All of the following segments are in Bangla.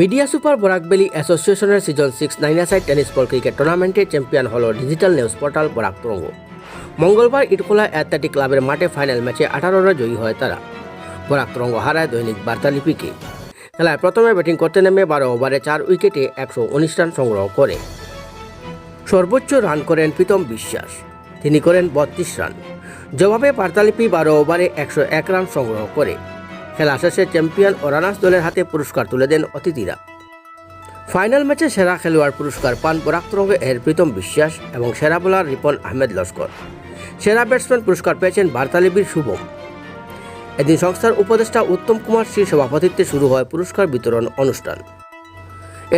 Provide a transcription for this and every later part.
মিডিয়া সুপার বরাকবেলি অ্যাসোসিয়েশনের সিজন 6 নাইনাসাইড টেনিস বল ক্রিকেট টুর্নামেন্টের চ্যাম্পিয়ন হল ডিজিটাল নিউজ পোর্টাল বরাক তরঙ্গ। মঙ্গলবার ইটখোলা অ্যাথলেটিক ক্লাবের মাঠে ফাইনাল ম্যাচে 18 জয়ী হয় তারা। বরাক তরঙ্গ হারায় দৈনিক বার্তালিপিকে। খেলায় প্রথমে ব্যাটিং করতে নেমে 12 ওভারে 4 উইকেটে 119 রান সংগ্রহ করে। সর্বোচ্চ রান করেন প্রীতম বিশ্বাস, তিনি করেন 32 রান। জবাবে বার্তালিপি 12 ওভারে 101 রান সংগ্রহ করে। খেলা শেষে চ্যাম্পিয়ন ও রানার্স দলের হাতে পুরস্কার তুলে দেন অতিথিরা। ফাইনাল ম্যাচে সেরা খেলোয়াড় পুরস্কার পান বরাক তরঙ্গ এর প্রীতম বিশ্বাস এবং সেরা বোলার রিপন আহমেদ লস্কর। সেরা ব্যাটসম্যান পুরস্কার পেয়েছেন বার্তালিপির শুভম। এদিন সংস্থার উপদেষ্টা উত্তম কুমার শ্রীর সভাপতিত্বে শুরু হয় পুরস্কার বিতরণ অনুষ্ঠান।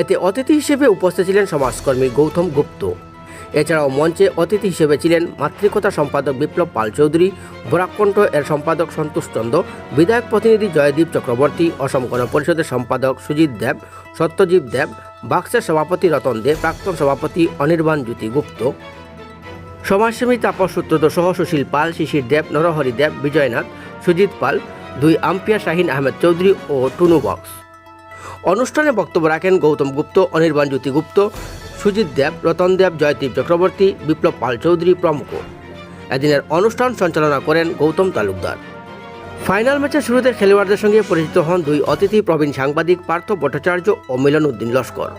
এতে অতিথি হিসেবে উপস্থিত ছিলেন সমাজকর্মী গৌতম গুপ্ত। এছাড়াও মঞ্চে অতিথি হিসেবে ছিলেন মাতৃকথা সম্পাদক বিপ্লব পাল চৌধুরী, বরাককণ্ঠ এর সম্পাদক সন্তোষ চন্দ্র, বিধায়ক প্রতিনিধি জয়দীপ চক্রবর্তী, অসম গণ পরিষদের সম্পাদক সুজিত দেব, সত্যজিৎ দেব, বাক্সের সভাপতি রতন দেব, প্রাক্তন সভাপতি অনির্বাণ জ্যোতি গুপ্ত, সমাজসেবী তাপস সূত্রধর সহ সুশীল পাল, শিশির দেব, নরহরি দেব, বিজয়নাথ, সুজিত পাল, 2 আম্পায়ার শাহিন আহমেদ চৌধুরী ও টুনু বক্স। অনুষ্ঠানে বক্তব্য রাখেন গৌতম গুপ্ত, অনির্বাণ জ্যোতি গুপ্ত, সুজিত দেব, রতন দেব, জয়দীপ চক্রবর্তী, বিপ্লব পাল চৌধুরী প্রমুখ। এদিনের অনুষ্ঠান সঞ্চালনা করেন গৌতম তালুকদার। ফাইনাল ম্যাচের শুরুতে খেলোয়াড়দের সঙ্গে পরিচিত হন 2 অতিথি প্রবীণ সাংবাদিক পার্থ ভট্টাচার্য ও মিলন উদ্দিন লস্কর।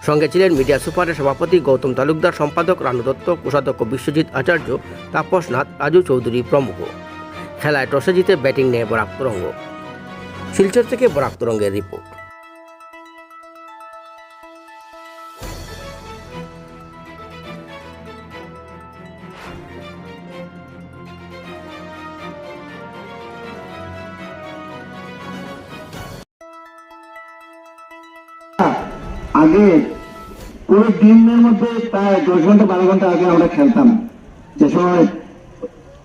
সঙ্গে ছিলেন মিডিয়া সুপারের সভাপতি গৌতম তালুকদার, সম্পাদক রানু দত্ত, কোষাধ্যক্ষ বিশ্বজিৎ আচার্য, তাপস নাথ, রাজু চৌধুরী প্রমুখ। খেলায় টসে জিতে ব্যাটিং নেয় বরাক তরঙ্গ। শিলচর থেকে বরাক তরঙ্গের রিপোর্ট। আগে পুরো দিনের মধ্যে প্রায় 10 ঘন্টা 12 ঘন্টা আগে আমরা খেলতাম, যে সময়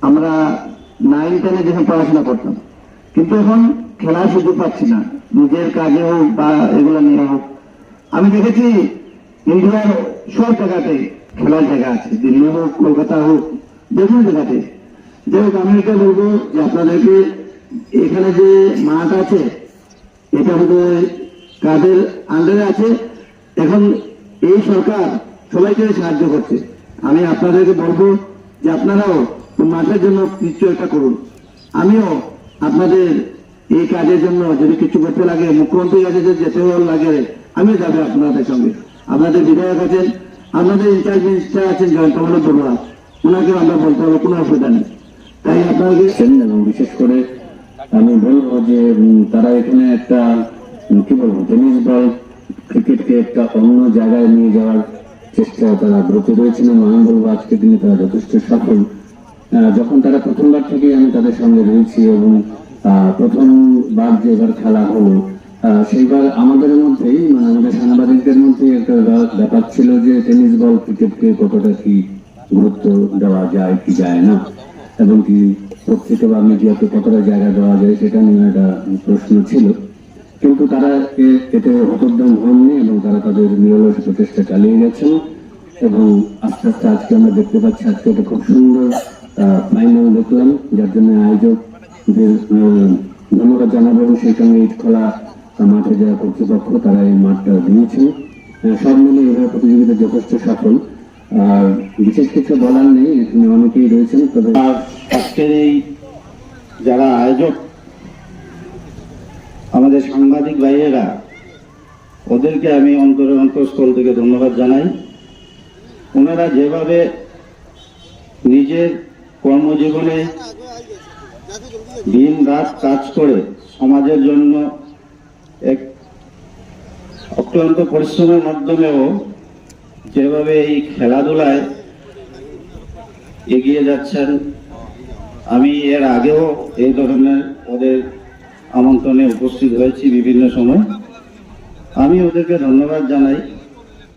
আমরা 9-10 যখন পড়াশোনা করতাম। কিন্তু এখন খেলার সুযোগ পাচ্ছি না, নিজের কাজে হোক বা এগুলো নিয়ে হোক। আমি দেখেছি ইন্ডিয়ার সব জায়গাতে খেলার জায়গা আছে, দিল্লি হোক, কলকাতা হোক, যে কোনো জায়গাতে। যাই হোক, আমি এটা বলবো যে আপনাদেরকে এখানে যে মাঠ আছে এটা বোধহয় কাদের আন্ডারে আছে। এখন এই সরকার সবাইকে সাহায্য করছে। আমি আপনাদেরকে বলবো যে আপনারাও মাঠের জন্য কিছু একটা করুন। আমিও আপনাদের এই কাজের জন্য যদি কিছু করতে লাগে, মুখ্যমন্ত্রীর কাছে যদি যেতে লাগে, আমিও যাবো আপনাদের সঙ্গে। আপনাদের বিধায়ক আছেন, আপনাদের ইনচার্জ মিনিস্টার আছেন জয়ন্তমূলক বড়ুয়া, ওনাকে আমরা বলতে হবে, কোনো অসুবিধা নেই। তাই আপনাকে এবং বিশেষ করে আমি বলবো যে তারা এখানে একটা কি বলবো, টেনিস বল ক্রিকেটকে একটা অন্য জায়গায় নিয়ে যাওয়ার চেষ্টায় তারা ব্রতী রয়েছেন এবং আমি বলবো আজকের দিনে তারা যথেষ্ট সফল। যখন তারা প্রথমবার থেকে আমি তাদের সঙ্গে রয়েছি এবং প্রথমবার যে এবার খেলা হলো, সেইবার আমাদের মধ্যেই মানে আমাদের সাংবাদিকদের মধ্যে একটা ব্যাপার ছিল যে টেনিস বল ক্রিকেটকে কতটা কি গুরুত্ব দেওয়া যায় কি যায় না, এবং কি পত্রিকা বা মিডিয়াতে কতটা জায়গা দেওয়া যায় সেটা নিয়ে একটা প্রশ্ন ছিল। কিন্তু তারা এতে হতোদ্যম হননি এবং তারা তাদের নিরলস প্রচেষ্টা চালিয়ে গেছেন এবং আস্তে আস্তে আজকে আমরা দেখতে পাচ্ছি আজকে একটা খুব সুন্দর ফাইনাল দেখলাম, যার জন্য আয়োজকদের ধন্যবাদ জানাবো এবং সেই সঙ্গে ইটখোলা মাঠে যারা কর্তৃপক্ষ তারা এই মাঠটা দিয়েছে। সব মিলে এবার প্রতিযোগিতা যথেষ্ট সফল। আর বিশেষ কিছু বলার নেই, এখানে অনেকেই রয়েছেন। তবে আজকের এই যারা আয়োজক আমাদের সাংবাদিক ভাইয়েরা, ওদেরকে আমি অন্তঃস্থল থেকে ধন্যবাদ জানাই। ওনারা যেভাবে নিজের কর্মজীবনে দিন রাত কাজ করে সমাজের জন্য এক অক্লান্ত পরিশ্রমের মাধ্যমেও যেভাবে এই খেলাধুলায় এগিয়ে যাচ্ছেন, আমি এর আগেও এই ধরনের ওদের আমন্ত্রণে উপস্থিত হয়েছি বিভিন্ন সময়। আমি ওদেরকে ধন্যবাদ জানাই।